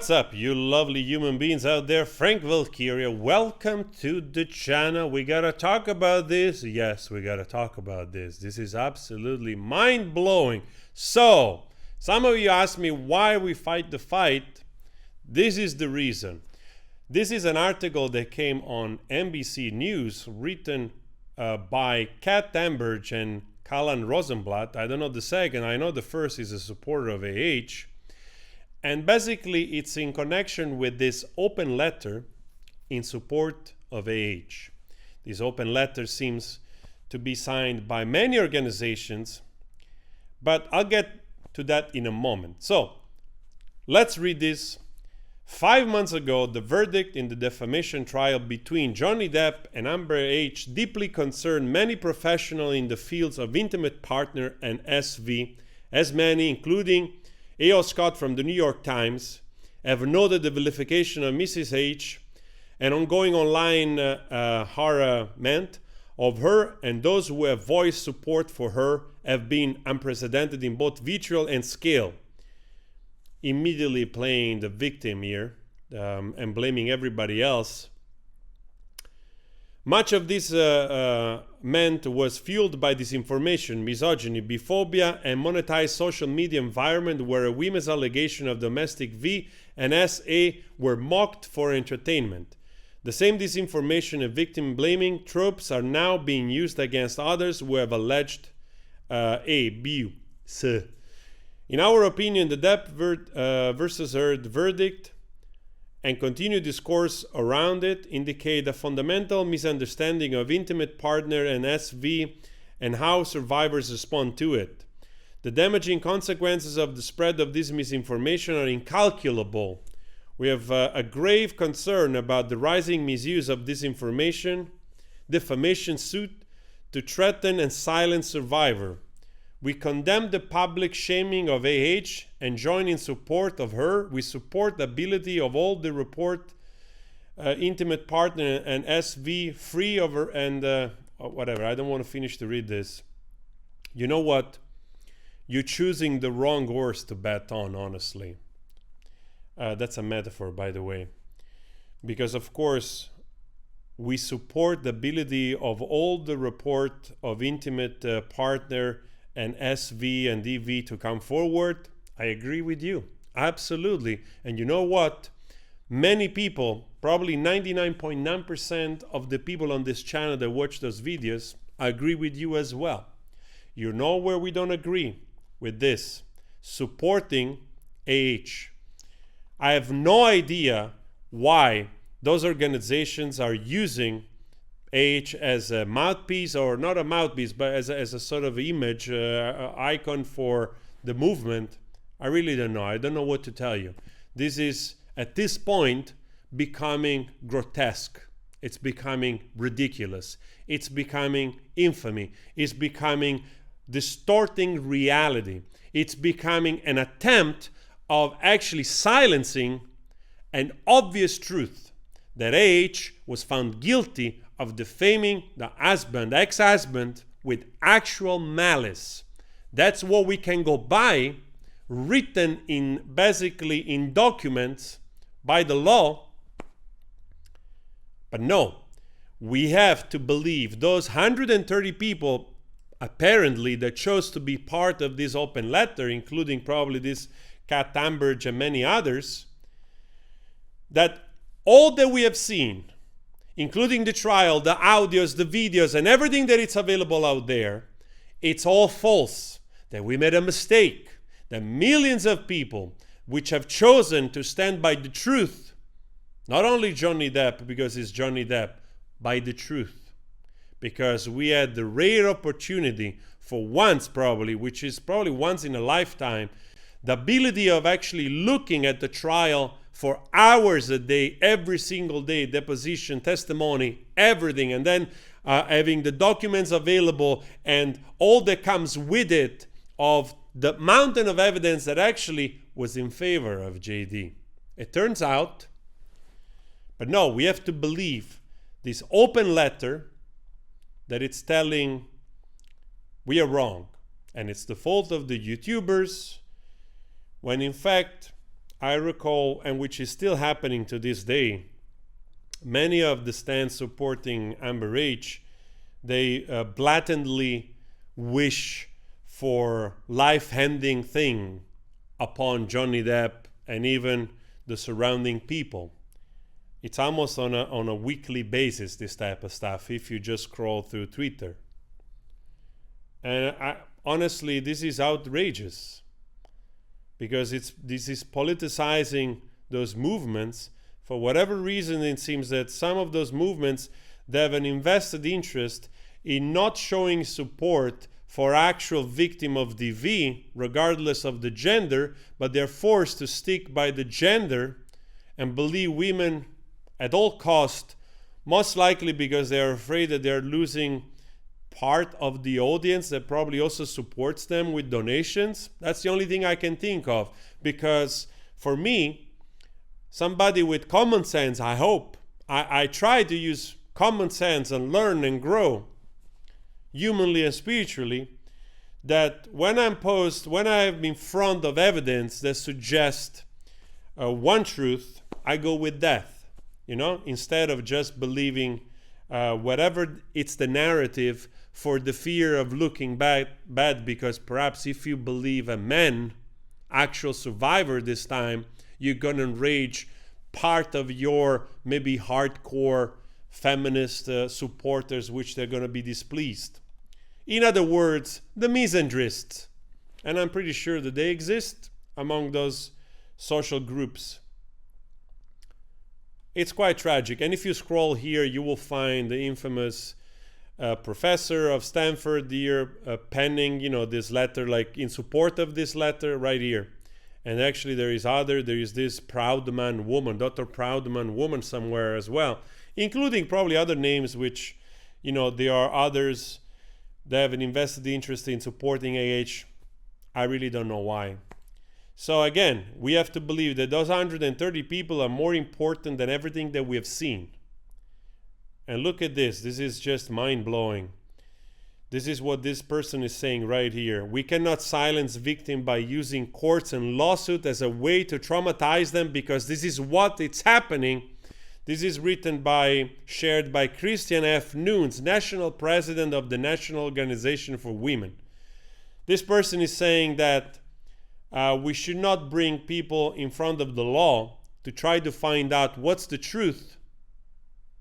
What's up, you lovely human beings out there? Frank Valkyria, welcome to the channel. We gotta talk about this. Yes, we gotta talk about this. This is absolutely mind-blowing. So, some of you asked me why we fight the fight. This is the reason. This is an article that came on NBC News, written by Kat Amberge and Callan Rosenblatt. I don't know the second. I know the first is a supporter of AH. And basically, it's in connection with this open letter in support of AH. This open letter seems to be signed by many organizations, but I'll get to that in a moment. So, let's read this. 5 months ago, the verdict in the defamation trial between Johnny Depp and Amber H deeply concerned many professionals in the fields of intimate partner and SV, as many, including A.O. Scott from the New York Times, have noted the vilification of Mrs. H and ongoing online harassment of her, and those who have voiced support for her have been unprecedented in both vitriol and scale. Immediately playing the victim here and blaming everybody else. Much of this was fueled by disinformation, misogyny, biphobia, and monetized social media environment where a women's allegation of domestic V and SA were mocked for entertainment. The same disinformation and victim blaming tropes are now being used against others who have alleged abuse. In our opinion, the Depp versus Heard verdict and continued discourse around it indicate a fundamental misunderstanding of intimate partner and SV and how survivors respond to it. The damaging consequences of the spread of this misinformation are incalculable. We have a grave concern about the rising misuse of disinformation, defamation suit to threaten and silence survivor. We condemn the public shaming of AH and join in support of her. We support the ability of all the report intimate partner and SV free of her and whatever. I don't want to finish to read this. You know what? You're choosing the wrong horse to bet on, honestly. That's a metaphor, by the way. Because, of course, we support the ability of all the report of intimate partner and SV and DV to come forward. I agree with you. Absolutely. And you know what? Many people, probably 99.9% of the people on this channel that watch those videos, agree with you as well. You know where we don't agree with this? Supporting AH. I have no idea why those organizations are using AH as a mouthpiece, or not a mouthpiece, but as a sort of image, icon for the movement. I really don't know. I don't know what to tell you. This is, at this point, becoming grotesque. It's becoming ridiculous. It's becoming infamy. It's becoming distorting reality. It's becoming an attempt of actually silencing an obvious truth that AH was found guilty of defaming the husband, ex-husband, with actual malice. That's what we can go by, written in basically in documents by the law. But no, we have to believe those 130 people apparently that chose to be part of this open letter, including probably this Kat Amberge and many others, that all that we have seen, including the trial, the audios, the videos, and everything that is available out there, it's all false. That we made a mistake. That millions of people which have chosen to stand by the truth, not only Johnny Depp because it's Johnny Depp, by the truth. Because we had the rare opportunity for once probably, which is probably once in a lifetime, the ability of actually looking at the trial for hours a day, every single day, deposition, testimony, everything, and then having the documents available and all that comes with it of the mountain of evidence that actually was in favor of JD. It turns out, but no, we have to believe this open letter that it's telling we are wrong and it's the fault of the YouTubers, when in fact I recall, and which is still happening to this day, many of the stands supporting Amber H, they blatantly wish for life-ending thing upon Johnny Depp and even the surrounding people. It's almost on a weekly basis, this type of stuff, if you just scroll through Twitter. And honestly, this is outrageous, because this is politicizing those movements. For whatever reason, it seems that some of those movements, they have an invested interest in not showing support for actual victim of DV, regardless of the gender, but they're forced to stick by the gender and believe women at all cost, most likely because they're afraid that they're losing part of the audience that probably also supports them with donations. That's the only thing I can think of, because for me, somebody with common sense, I hope, I try to use common sense and learn and grow humanly and spiritually, that when I'm in front of evidence that suggests one truth, I go with that. Instead of just believing whatever it's the narrative for the fear of looking bad, because perhaps if you believe a man, actual survivor this time, you're going to enrage part of your maybe hardcore feminist supporters, which they're going to be displeased. In other words, the misandrists. And I'm pretty sure that they exist among those social groups. It's quite tragic. And if you scroll here, you will find the infamous professor of Stanford here penning, this letter, like in support of this letter right here. And actually there is this Proudman woman, Dr. Proudman woman somewhere as well, including probably other names which, there are others that have an invested interest in supporting AH. I really don't know why. So again, we have to believe that those 130 people are more important than everything that we have seen. And look at this. This is just mind-blowing. This is what this person is saying right here. We cannot silence victims by using courts and lawsuits as a way to traumatize them, because this is what it's happening. This is shared by Christian F. Nunes, National President of the National Organization for Women. This person is saying that we should not bring people in front of the law to try to find out what's the truth,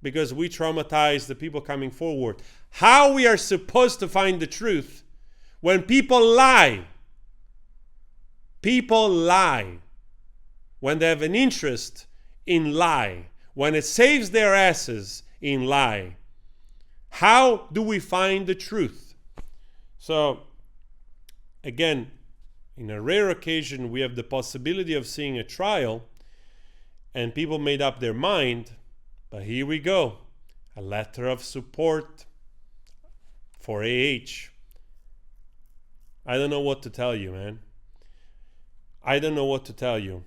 because we traumatize the people coming forward. How we are supposed to find the truth when people lie? People lie when they have an interest in lie, when it saves their asses in lie. How do we find the truth? So, again, in a rare occasion, we have the possibility of seeing a trial and people made up their mind, but here we go. A letter of support for AH. I don't know what to tell you, man. I don't know what to tell you.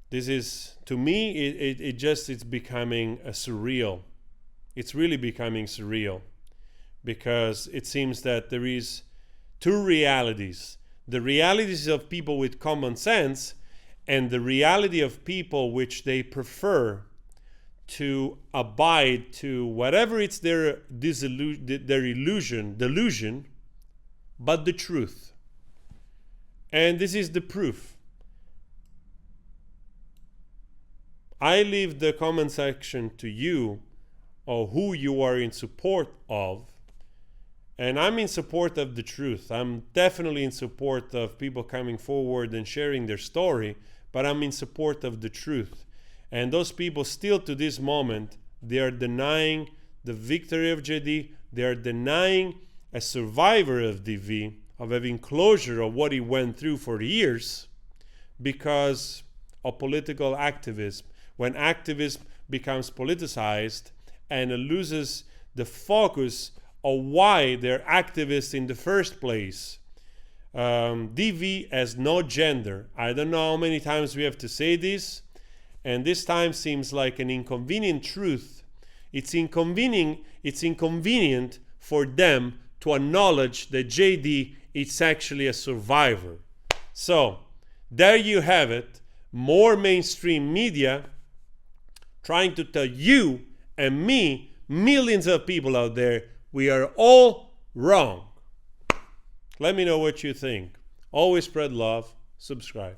This is, to me, it's becoming a surreal. It's really becoming surreal, because it seems that there is two realities. The realities of people with common sense and the reality of people which they prefer to abide to whatever it's their delusion, but the truth. And this is the proof. I leave the comment section to you, or who you are in support of. And I'm in support of the truth. I'm definitely in support of people coming forward and sharing their story, but I'm in support of the truth. And those people still to this moment, they are denying the victory of JD. They are denying a survivor of DV, of having closure of what he went through for years, because of political activism. When activism becomes politicized and it loses the focus of why they're activists in the first place. DV has no gender. I don't know how many times we have to say this, and this time seems like an inconvenient truth. It's inconvenient for them to acknowledge that JD is actually a survivor. So, there you have it. more mainstream media trying to tell you and me, millions of people out there, we are all wrong. Let me know what you think. Always spread love. Subscribe.